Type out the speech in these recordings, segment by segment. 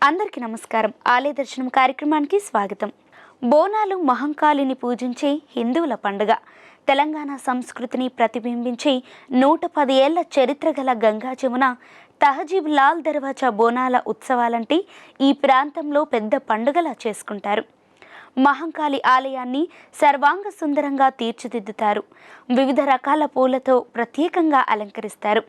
అందరికీ నమస్కారం. ఆలయ దర్శనం కార్యక్రమానికి స్వాగతం. బోనాలు మహంకాళిని పూజించే హిందువుల పండుగ. తెలంగాణ సంస్కృతిని ప్రతిబింబించే 110 ఏళ్ల చరిత్ర గల గంగా జమున తహజీబ్ లాల్ దర్వాజా బోనాల ఉత్సవాలంటే ఈ ప్రాంతంలో పెద్ద పండుగలా చేసుకుంటారు. మహంకాళి ఆలయాన్ని సర్వాంగ సుందరంగా తీర్చిదిద్దుతారు. వివిధ రకాల పూలతో ప్రత్యేకంగా అలంకరిస్తారు.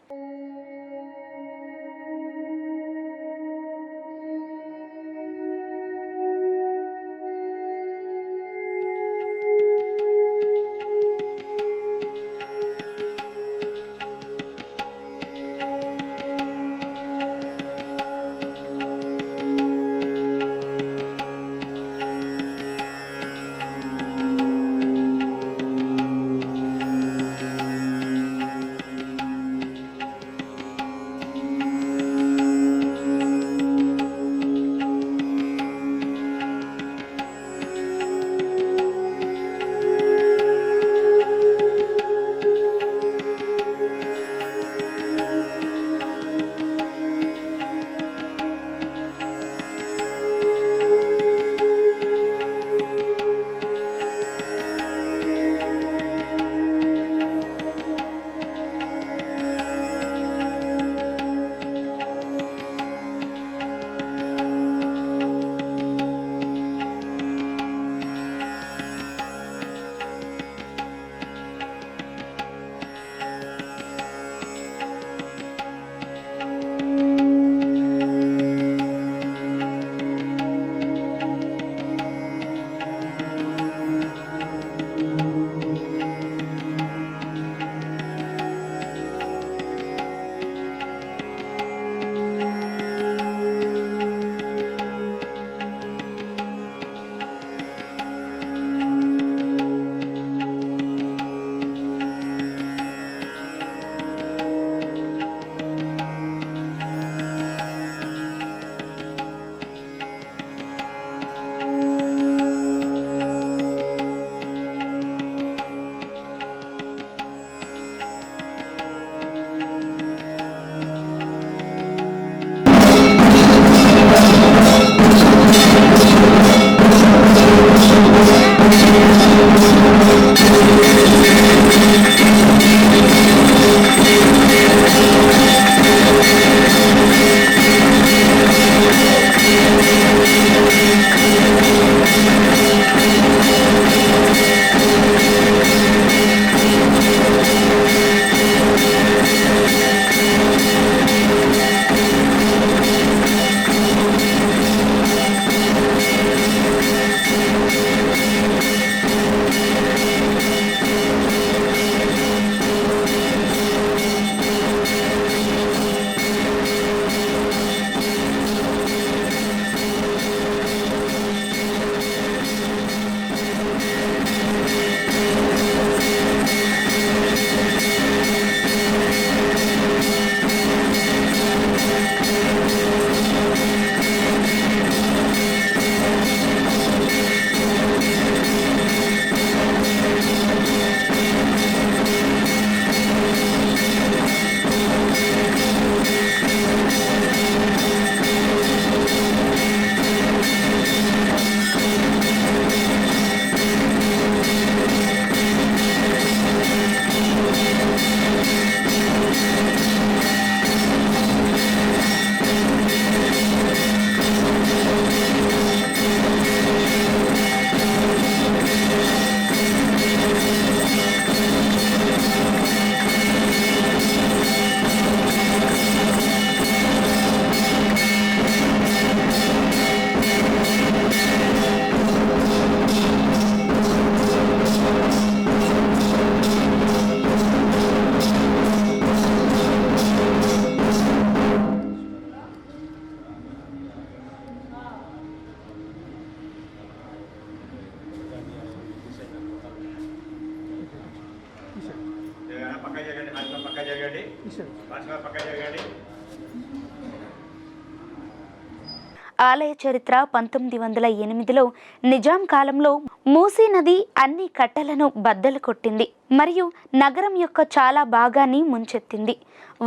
ఆలయ చరిత్ర 1908లో నిజాం కాలంలో మూసీ నది అన్ని కట్టలను బద్దలు కొట్టింది మరియు నగరం యొక్క చాలా భాగాన్ని ముంచెత్తింది.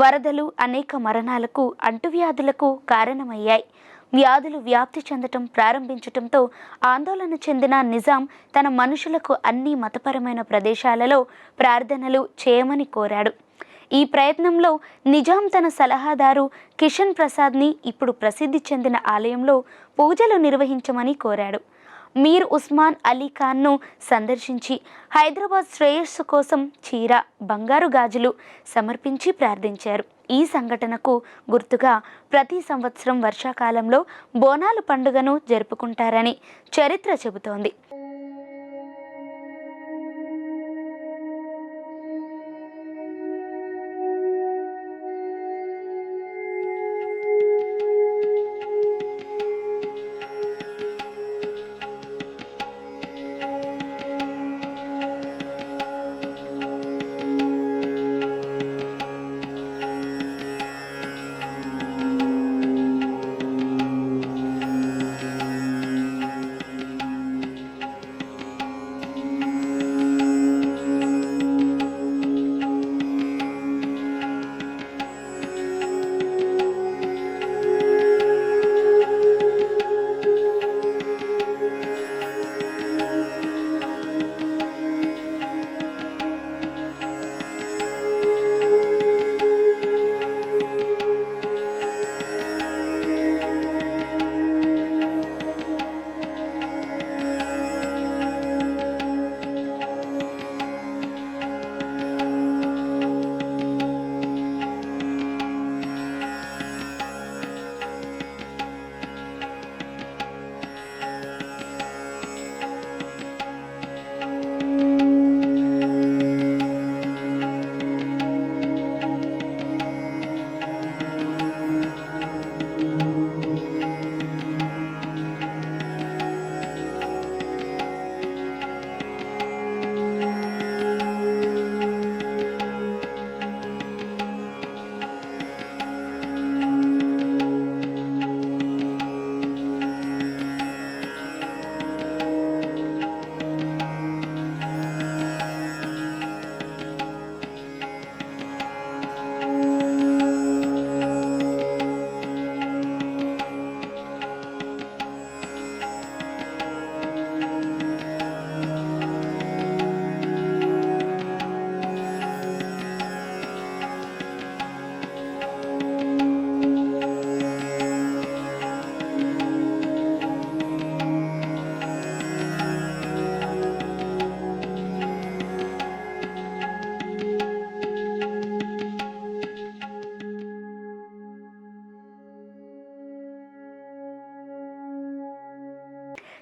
వరదలు అనేక మరణాలకు, అంటువ్యాధులకు కారణమయ్యాయి. వ్యాధులు వ్యాప్తి చెందటం ప్రారంభించటంతో ఆందోళన చెందిన నిజాం తన మనుషులకు అన్ని మతపరమైన ప్రదేశాలలో ప్రార్థనలు చేయమని కోరాడు. ఈ ప్రయత్నంలో నిజాం తన సలహాదారు కిషన్ ప్రసాద్ని ఇప్పుడు ప్రసిద్ధి చెందిన ఆలయంలో పూజలు నిర్వహించమని కోరాడు. మీర్ ఉస్మాన్ అలీ ఖాన్ను సందర్శించి హైదరాబాద్ శ్రేయస్సు కోసం చీర, బంగారు గాజులు సమర్పించి ప్రార్థించారు. ఈ సంఘటనకు గుర్తుగా ప్రతి సంవత్సరం వర్షాకాలంలో బోనాలు పండుగను జరుపుకుంటారని చరిత్ర చెబుతోంది.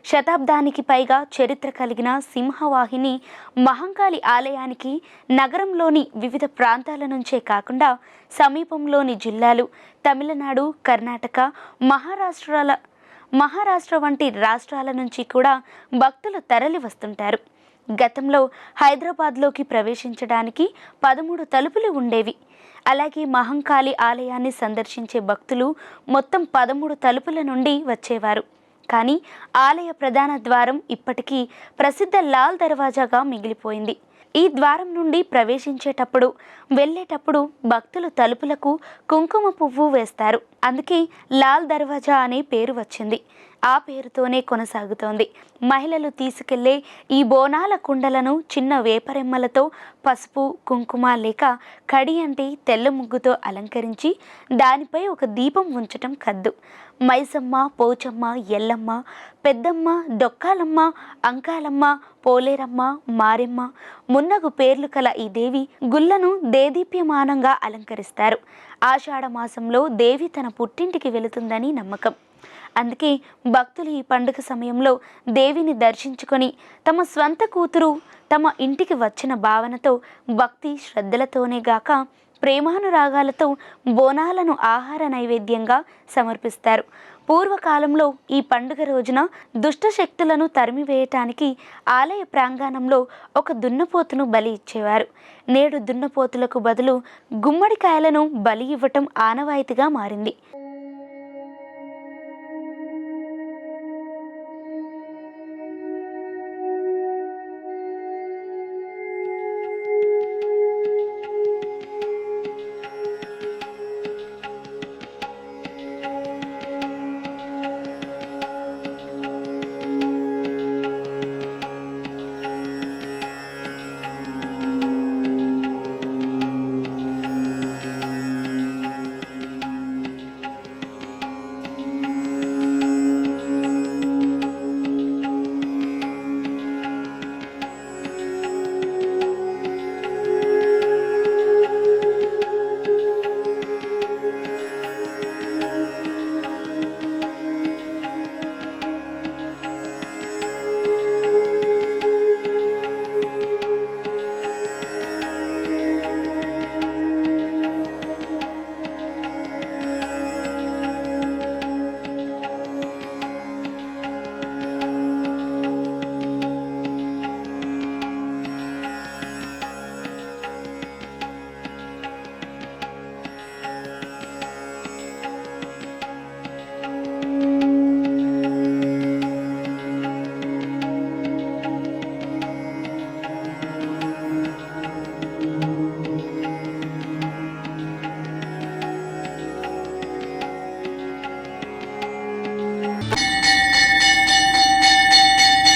శతాబ్దానికి పైగా చరిత్ర కలిగిన సింహవాహిని మహంకాళి ఆలయానికి నగరంలోని వివిధ ప్రాంతాల నుంచే కాకుండా సమీపంలోని జిల్లాలు, తమిళనాడు, కర్ణాటక, మహారాష్ట్ర వంటి రాష్ట్రాల నుంచి కూడా భక్తులు తరలి వస్తుంటారు. గతంలో హైదరాబాద్లోకి ప్రవేశించడానికి 13 తలుపులు ఉండేవి. అలాగే మహంకాళి ఆలయాన్ని సందర్శించే భక్తులు మొత్తం 13 తలుపుల నుండి వచ్చేవారు. కానీ ఆలయ ప్రధాన ద్వారం ఇప్పటికీ ప్రసిద్ధ లాల్ దర్వాజాగా మిగిలిపోయింది. ఈ ద్వారం నుండి ప్రవేశించేటప్పుడు, వెళ్ళేటప్పుడు భక్తులు తలుపులకు కుంకుమ పువ్వు వేస్తారు. అందుకే లాల్ దర్వాజా అనే పేరు వచ్చింది. ఆ పేరుతోనే కొనసాగుతోంది. మహిళలు తీసుకెళ్లే ఈ బోనాల కుండలను చిన్న వేపరెమ్మలతో పసుపు, కుంకుమ లేక కడి అంటే తెల్ల ముగ్గుతో అలంకరించి దానిపై ఒక దీపం ఉంచటం కద్దు. మైసమ్మ, పోచమ్మ, ఎల్లమ్మ, పెద్దమ్మ, డొక్కాలమ్మ, అంకాలమ్మ, పోలేరమ్మ, మారెమ్మ మున్నగు పేర్లు కల ఈ దేవి గుళ్లను దేదీప్యమానంగా అలంకరిస్తారు. ఆషాఢ మాసంలో దేవి తన పుట్టింటికి వెళుతుందని నమ్మకం. అందుకే భక్తులు ఈ పండుగ సమయంలో దేవిని దర్శించుకొని తమ స్వంత కూతురు తమ ఇంటికి వచ్చిన భావనతో భక్తి శ్రద్ధలతోనే గాక ప్రేమానురాగాలతో బోనాలను ఆహార నైవేద్యంగా సమర్పిస్తారు. పూర్వకాలంలో ఈ పండుగ రోజున దుష్ట శక్తులను తరిమివేయటానికి ఆలయ ప్రాంగణంలో ఒక దున్నపోతును బలి ఇచ్చేవారు. నేడు దున్నపోతులకు బదులు గుమ్మడికాయలను బలి ఇవ్వటం ఆనవాయితీగా మారింది.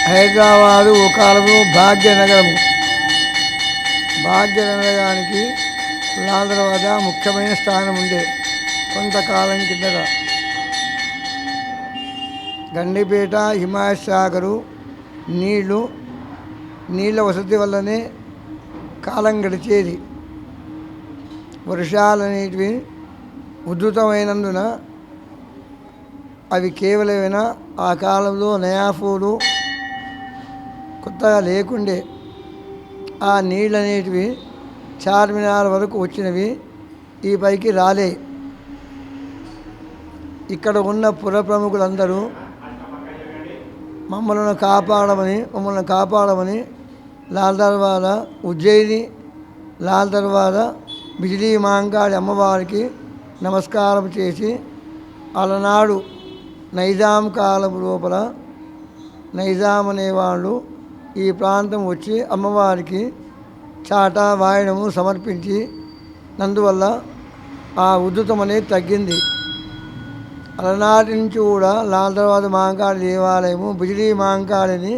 హైదరాబాదు ఒక కాలము భాగ్యనగరము. భాగ్యనగరానికి లాల్ దర్వాజా ముఖ్యమైన స్థానం ఉండే. కొంతకాలం కిందట గండిపేట, హిమాయత్ సాగరు నీళ్ళ వసతి వల్లనే కాలం గడిచేది. వర్షాలనేటివి ఉధృతమైనందున అవి కేవలమైన ఆ కాలంలో నయాఫూలు కొత్తగా లేకుండే. ఆ నీళ్ళు అనేటివి చార్మినార్ వరకు వచ్చినవి, ఈ పైకి రాలే. ఇక్కడ ఉన్న పుర ప్రముఖులందరూ మమ్మల్ని కాపాడమని లాల్ దర్వాజా, ఉజ్జయిని లాల్ దర్వాజా, బిజిలీ మహంకాళి అమ్మవారికి నమస్కారం చేసి, అలనాడు నైజాం కాలం లోపల నైజాం అనేవాళ్ళు ఈ ప్రాంతం వచ్చి అమ్మవారికి చాటా వాయనము సమర్పించి నందువల్ల ఆ ఉధృతం అనేది తగ్గింది. అలనాటి నుంచి కూడా లాల్ దర్వాజా మహంకాళి దేవాలయము బిజిలీ మహంకాళిని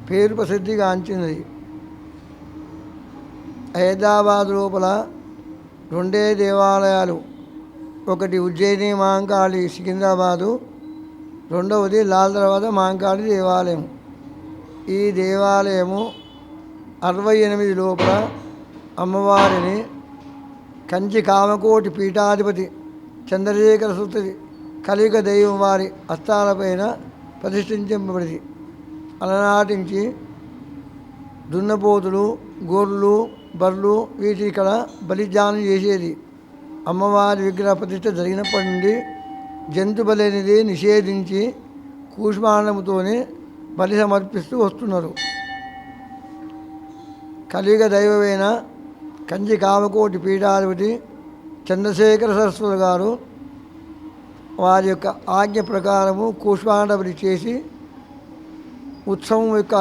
పేరు ప్రసిద్ధిగాంచినది. హైదరాబాద్ లోపల రెండే దేవాలయాలు, ఒకటి ఉజ్జయిని మహంకాళి సికింద్రాబాదు, రెండవది లాల్ దర్వాజా మహంకాళి దేవాలయం. ఈ దేవాలయము 68 లోపల అమ్మవారిని కంచి కామకోటి పీఠాధిపతి చంద్రశేఖర సుతరి కలియుగ దైవం వారి హస్తాలపైన ప్రతిష్ఠించబడింది. అలనాటి నుంచి దున్నపోతులు, గొర్రెలు, బర్రెలు వీటి ఇక్కడ బలిదానం చేసేది. అమ్మవారి విగ్రహ ప్రతిష్ఠ జరిగినప్పటి నుండి జంతు బలి అనేది నిషేధించి కూష్మాండంతోనే బలి సమర్పిస్తూ వస్తున్నారు. కలియుగ దైవమైన కంచి కామకోటి పీఠాధిపతి చంద్రశేఖర సరస్వతి గారు వారి యొక్క ఆజ్ఞ ప్రకారము కూష్మాండ బలి చేసి ఉత్సవం యొక్క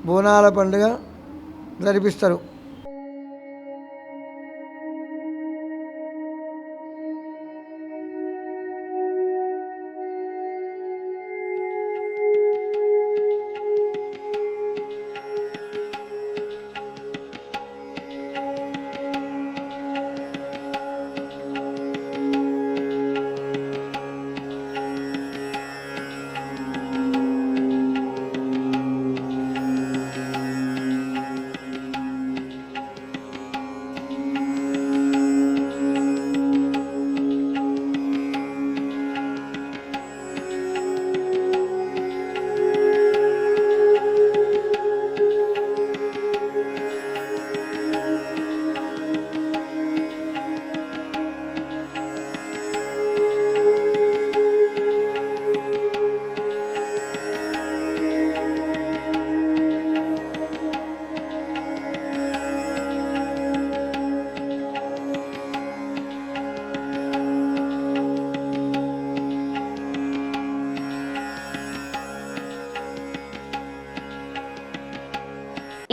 బోనాల పండుగ జరిపిస్తారు.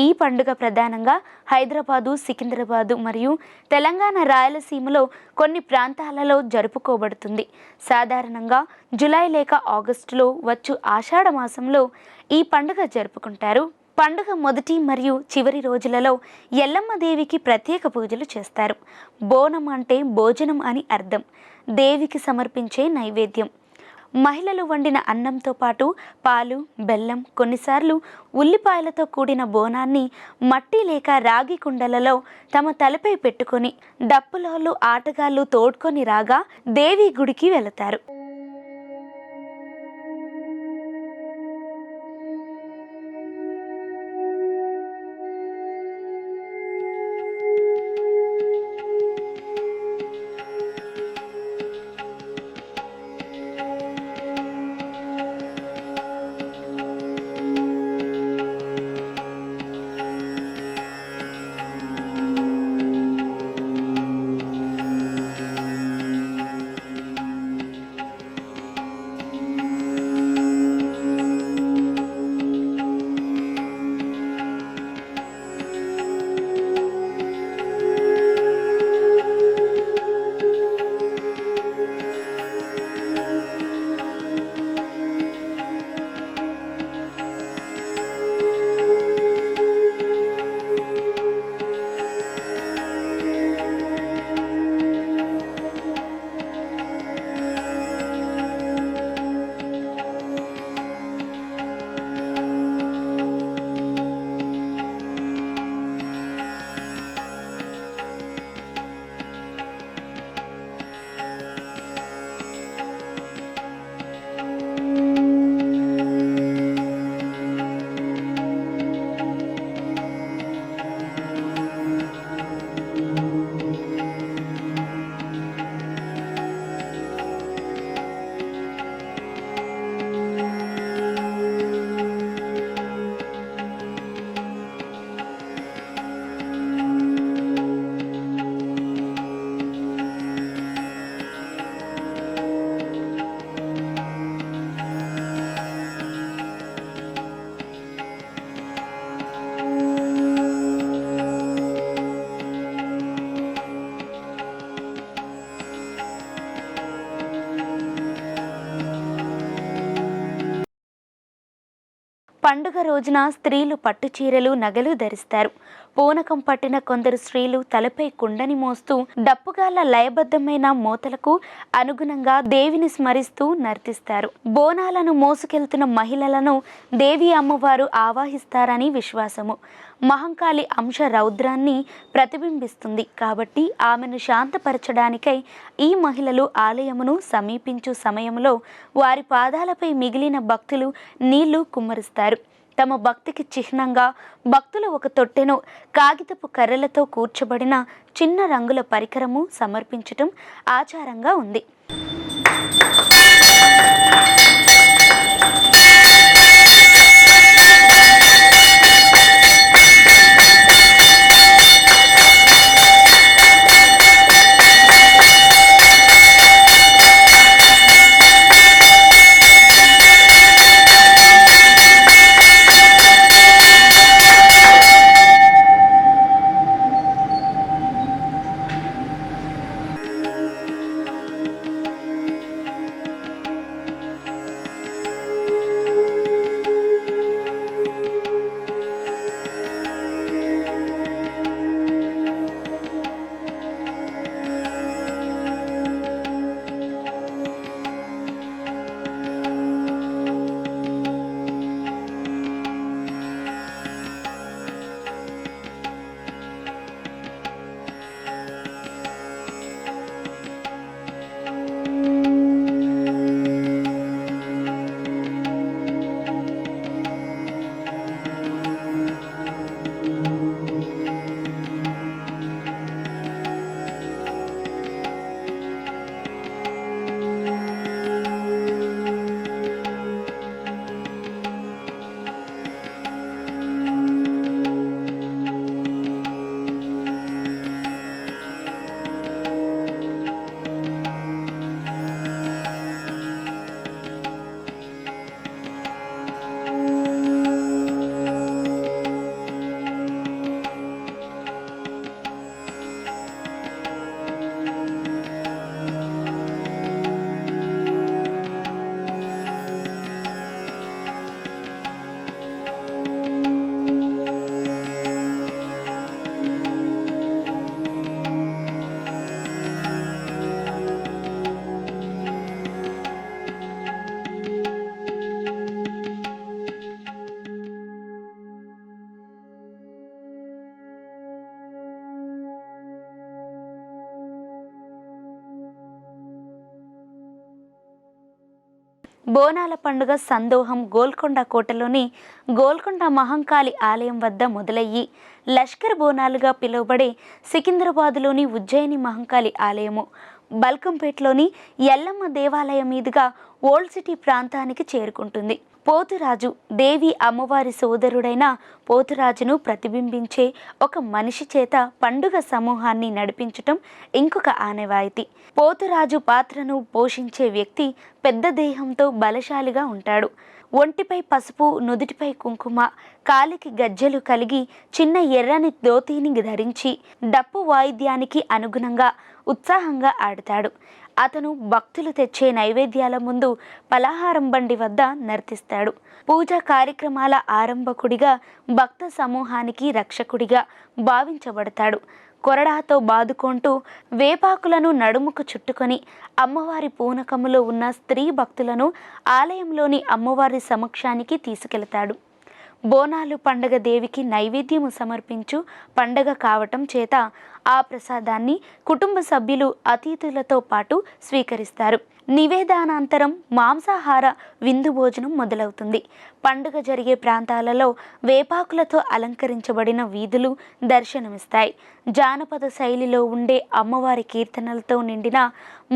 ఈ పండుగ ప్రధానంగా హైదరాబాదు, సికింద్రాబాదు మరియు తెలంగాణ రాయలసీమలో కొన్ని ప్రాంతాలలో జరుపుకోబడుతుంది. సాధారణంగా జూలై లేక ఆగస్టులో వచ్చు ఆషాఢ మాసంలో ఈ పండుగ జరుపుకుంటారు. పండుగ మొదటి మరియు చివరి రోజులలో ఎల్లమ్మ దేవికి ప్రత్యేక పూజలు చేస్తారు. బోనం అంటే భోజనం అని అర్థం. దేవికి సమర్పించే నైవేద్యం. మహిళలు వండిన అన్నంతో పాటు పాలు, బెల్లం, కొన్నిసార్లు ఉల్లిపాయలతో కూడిన బోనాన్ని మట్టి లేక రాగి కుండలలో తమ తలపై పెట్టుకొని డప్పులోళ్ళు, ఆటగాళ్ళు తోడ్కొని రాగా దేవి గుడికి వెళతారు. పండుగ రోజున స్త్రీలు పట్టు చీరలు, నగలు ధరిస్తారు. పూనకం పట్టిన కొందరు స్త్రీలు తలపై కుండని మోస్తూ డప్పుగాల లయబద్ధమైన మోతలకు అనుగుణంగా దేవిని స్మరిస్తూ నర్తిస్తారు. బోనాలను మోసుకెళ్తున్న మహిళలను దేవి అమ్మవారు ఆవాహిస్తారని విశ్వాసము. మహంకాళి అంశ రౌద్రాన్ని ప్రతిబింబిస్తుంది కాబట్టి ఆమెను శాంతపరచడానికై ఈ మహిళలు ఆలయమును సమీపించు సమయంలో వారి పాదాలపై మిగిలిన భక్తులు నీళ్లు కుమ్మరిస్తారు. తమ భక్తికి చిహ్నంగా భక్తులు ఒక తొట్టెను కాగితపు కర్రలతో కూర్చబడిన చిన్న రంగుల పరికరము సమర్పించటం ఆచారంగా ఉంది. బోనాల పండుగ సందోహం గోల్కొండ కోటలోని గోల్కొండ మహంకాళి ఆలయం వద్ద మొదలయ్యి లష్కర్ బోనాలుగా పిలువబడే సికింద్రాబాద్లోని ఉజ్జయిని మహంకాళి ఆలయము, బల్కంపేట్లోని ఎల్లమ్మ దేవాలయం మీదుగా ఓల్డ్ సిటీ ప్రాంతానికి చేరుకుంటుంది. పోతురాజు దేవి అమ్మవారి సోదరుడైన పోతురాజును ప్రతిబింబించే ఒక మనిషి చేత పండుగ సమూహాన్ని నడిపించటం ఇంకొక ఆనవాయితీ. పోతురాజు పాత్రను పోషించే వ్యక్తి పెద్ద దేహంతో బలశాలిగా ఉంటాడు. ఒంటిపై పసుపు, నుదుటిపై కుంకుమ, కాలికి గజ్జెలు కలిగి చిన్న ఎర్రని ధోతీని ధరించి డప్పు వాయిద్యానికి అనుగుణంగా ఉత్సాహంగా ఆడతాడు. అతను భక్తులు తెచ్చే నైవేద్యాల ముందు పలహారం బండి వద్ద నర్తిస్తాడు. పూజా కార్యక్రమాల ఆరంభకుడిగా, భక్త సమూహానికి రక్షకుడిగా భావించబడతాడు. కొరడాతో బాదుకుంటూ వేపాకులను నడుముకు చుట్టుకొని అమ్మవారి పూనకములో ఉన్న స్త్రీ భక్తులను ఆలయంలోని అమ్మవారి సమక్షానికి తీసుకెళతాడు. బోనాలు పండగ దేవికి నైవేద్యము సమర్పించు పండగ కావటం చేత ఆ ప్రసాదాన్ని కుటుంబ సభ్యులు అతిథులతో పాటు స్వీకరిస్తారు. నివేదనానంతరం మాంసాహార విందు భోజనం మొదలవుతుంది. పండుగ జరిగే ప్రాంతాలలో వేపాకులతో అలంకరించబడిన వీధులు దర్శనమిస్తాయి. జానపద శైలిలో ఉండే అమ్మవారి కీర్తనలతో నిండిన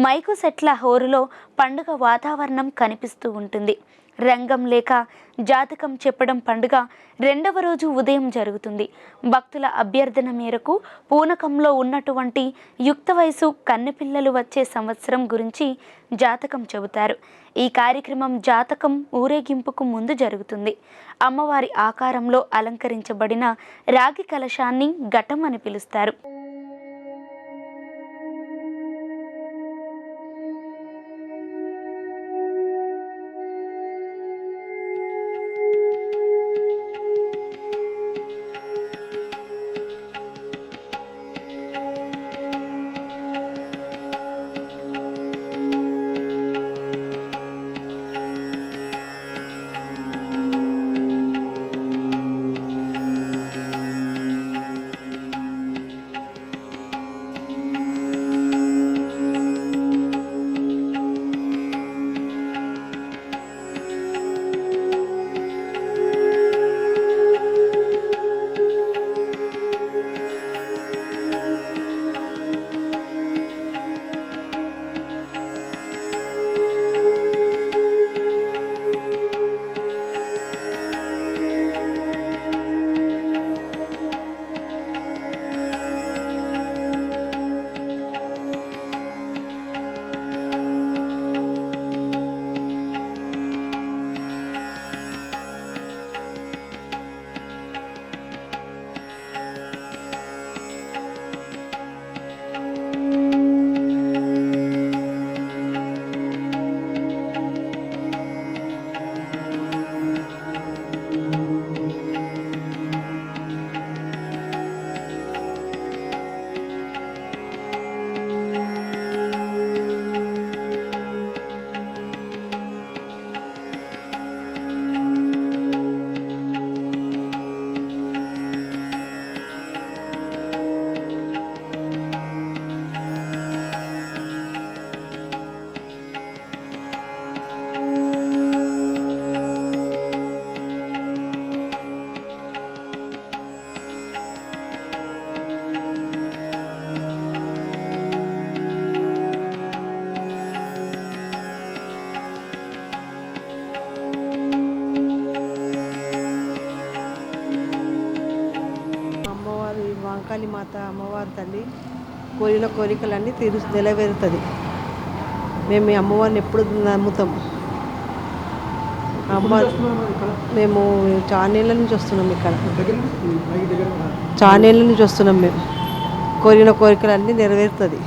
మైకు సెట్ల హోరులో పండుగ వాతావరణం కనిపిస్తూ ఉంటుంది. రంగం లేక జాతకం చెప్పడం పండుగ రెండవ రోజు ఉదయం జరుగుతుంది. భక్తుల అభ్యర్థన మేరకు పూనకంలో ఉన్నటువంటి యుక్త వయసు కన్నెపిల్లలు వచ్చే సంవత్సరం గురించి జాతకం చెబుతారు. ఈ కార్యక్రమం జాతకం ఊరేగింపుకు ముందు జరుగుతుంది. అమ్మవారి ఆకారంలో అలంకరించబడిన రాగి కలశాన్ని ఘటం అని పిలుస్తారు. మహంకాళి మాత అమ్మవారి తల్లి కోరిన కోరికలన్నీ నెరవేరుతుంది. మేము ఈ అమ్మవారిని ఎప్పుడు నమ్ముతాం. అమ్మ మేము చాలా ఏళ్ళ నుంచి వస్తున్నాం, ఇక్కడ చాలా ఏళ్ళ నుంచి వస్తున్నాం. మేము కోరిన కోరికలన్నీ నెరవేరుతుంది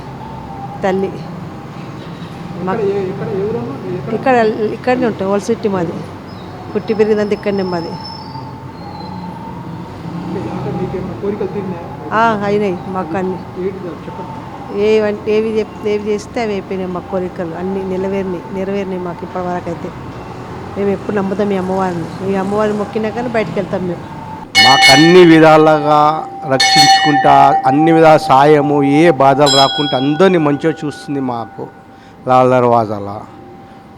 తల్లి. ఇక్కడనే ఉంటాం, ఓల్డ్ సిటీ మాది, పుట్టి పెరిగిందంతా ఇక్కడనే మాది. అయినాయి మాకు అన్ని, ఏవి చేస్తే అవి అయిపోయినాయి. మా కోరికలు అన్నీ నెరవేరినాయి మాకు ఇప్పటివరకు అయితే. మేము ఎప్పుడు నమ్ముతాం ఈ అమ్మవారిని. ఈ అమ్మవారిని మొక్కినా కానీ బయటకు వెళ్తాం మేము. మాకు అన్ని విధాలుగా రక్షించుకుంటా, అన్ని విధాల సాయము, ఏ బాధలు రాకుండా అందరినీ మంచిగా చూస్తుంది మాకు. లాల్ దర్వాజాల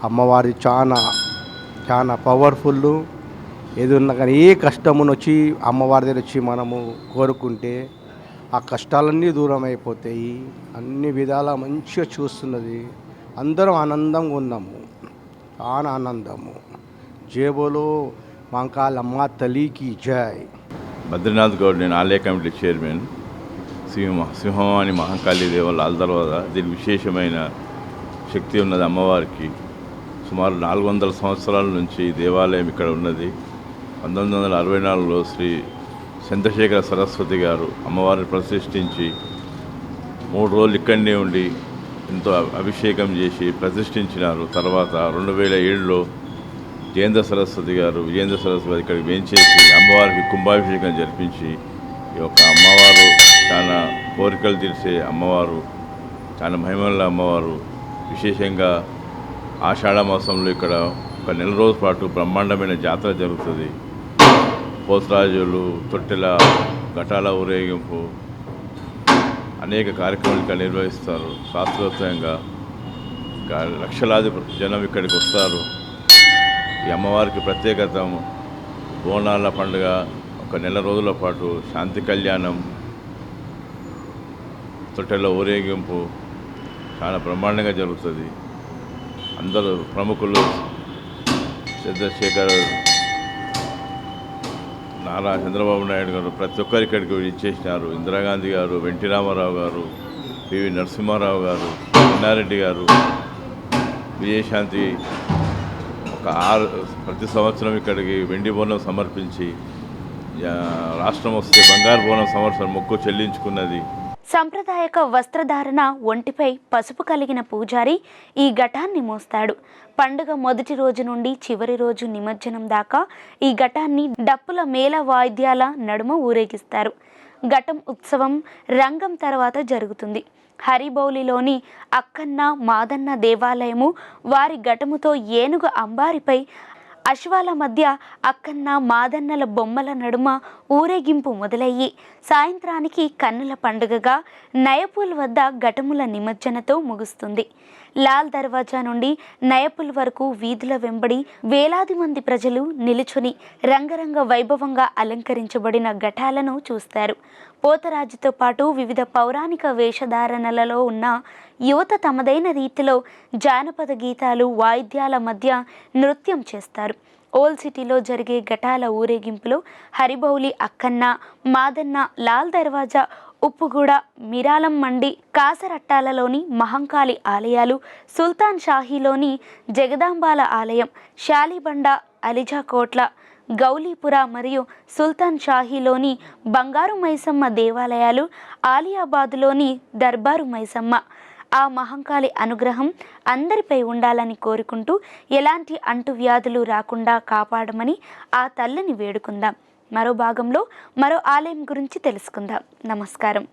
అమ్మవారి చాలా చాలా పవర్ఫుల్. ఏదున్నా కానీ ఏ కష్టమును వచ్చి అమ్మవారి దగ్గర వచ్చి మనము కోరుకుంటే ఆ కష్టాలన్నీ దూరం అయిపోతాయి. అన్ని విధాలా మంచిగా చూస్తున్నది. అందరం ఆనందంగా ఉన్నాము, చాలా ఆనందము. జేబోలో మహంకాళమ్మ తల్లికి జై. బద్రీనాథ్ గౌడ్, నేను ఆలయ కమిటీ చైర్మన్. సింహవాణి మహంకాళి దేవ లాల్ దర్వాజా. దీని విశేషమైన శక్తి ఉన్నది అమ్మవారికి. సుమారు 400 సంవత్సరాల నుంచి దేవాలయం ఇక్కడ ఉన్నది. 1964లో శ్రీ చంద్రశేఖర సరస్వతి గారు అమ్మవారిని ప్రతిష్ఠించి 3 రోజులు ఇక్కడనే ఉండి ఎంతో అభిషేకం చేసి ప్రతిష్ఠించినారు. తర్వాత 2007లో విజేంద్ర సరస్వతి గారు ఇక్కడికి వేంచేసి అమ్మవారికి కుంభాభిషేకం జరిపించి, ఈ యొక్క అమ్మవారు చాలా కోరికలు తీర్చే అమ్మవారు, చాలా మహిమల అమ్మవారు. విశేషంగా ఆషాఢ మాసంలో ఇక్కడ ఒక 1 నెల రోజుల పాటు బ్రహ్మాండమైన జాతర జరుగుతుంది. పోతరాజులు, తొట్టెల, ఘటాల ఊరేగింపు, అనేక కార్యక్రమాలు ఇక్కడ నిర్వహిస్తారు. శాస్త్రోక్తంగా లక్షలాది జనం ఇక్కడికి వస్తారు. ఈ అమ్మవారికి ప్రత్యేకత బోనాల పండుగ, ఒక 1 నెల రోజుల పాటు శాంతి కళ్యాణం, తొట్టెల ఊరేగింపు చాలా బ్రహ్మాండంగా జరుగుతుంది. అందరూ ప్రముఖులు చంద్రశేఖర్, నారా చంద్రబాబు నాయుడు గారు ప్రతి ఒక్కరు ఇక్కడికి ఇచ్చేసినారు. ఇందిరాగాంధీ గారు, వెంటి రామారావు గారు, పివి నరసింహారావు గారు, చెన్నారెడ్డి గారు, విజయశాంతి ప్రతి సంవత్సరం ఇక్కడికి వెండి బోనం సమర్పించి, రాష్ట్రం వస్తే బంగారు బోనం సమర్పణ మొక్కు చెల్లించుకున్నది. సంప్రదాయక వస్త్రధారణ, ఒంటిపై పసుపు కలిగిన పూజారి ఈ ఘటాన్ని మోస్తాడు. పండుగ మొదటి రోజు నుండి చివరి రోజు నిమజ్జనం దాకా ఈ ఘటాన్ని డప్పుల మేళ వాయిద్యాల నడుమ ఊరేగిస్తారు. ఘటం ఉత్సవం రంగం తర్వాత జరుగుతుంది. హరిబౌలిలోని అక్కన్న మాదన్న దేవాలయము వారి ఘటముతో ఏనుగు అంబారిపై అశ్వాల మధ్య అక్కన్న మాదన్నల బొమ్మల నడుమ ఊరేగింపు మొదలయ్యి సాయంత్రానికి కన్నుల పండుగగా నయపూల్ వద్ద ఘటముల నిమజ్జనతో ముగుస్తుంది. లాల్ దర్వాజా నుండి నయపూల్ వరకు వీధుల వెంబడి వేలాది మంది ప్రజలు నిలుచుని రంగరంగ వైభవంగా అలంకరించబడిన ఘటాలను చూస్తారు. పోతరాజుతో పాటు వివిధ పౌరాణిక వేషధారణలలో ఉన్న యువత తమదైన రీతిలో జానపద గీతాలు, వాయిద్యాల మధ్య నృత్యం చేస్తారు. ఓల్డ్ సిటీలో జరిగే ఘటాల ఊరేగింపులో హరిబౌలి, అక్కన్న, మాదన్న, లాల్ దర్వాజా, ఉప్పుగూడ, మిరాలం మండి, కాసరట్టాలలోని మహంకాళి ఆలయాలు, సుల్తాన్ షాహీలోని జగదాంబాల ఆలయం, శాలిబండ, అలిజాకోట్ల, గౌలీపుర మరియు సుల్తాన్ షాహీలోని బంగారు మైసమ్మ దేవాలయాలు, ఆలియాబాదులోని దర్బారు మైసమ్మ. ఆ మహంకాళి అనుగ్రహం అందరిపై ఉండాలని కోరుకుంటూ ఎలాంటి అంటువ్యాధులు రాకుండా కాపాడమని ఆ తల్లిని వేడుకుందాం. మరో భాగంలో మరో ఆలయం గురించి తెలుసుకుందాం. నమస్కారం.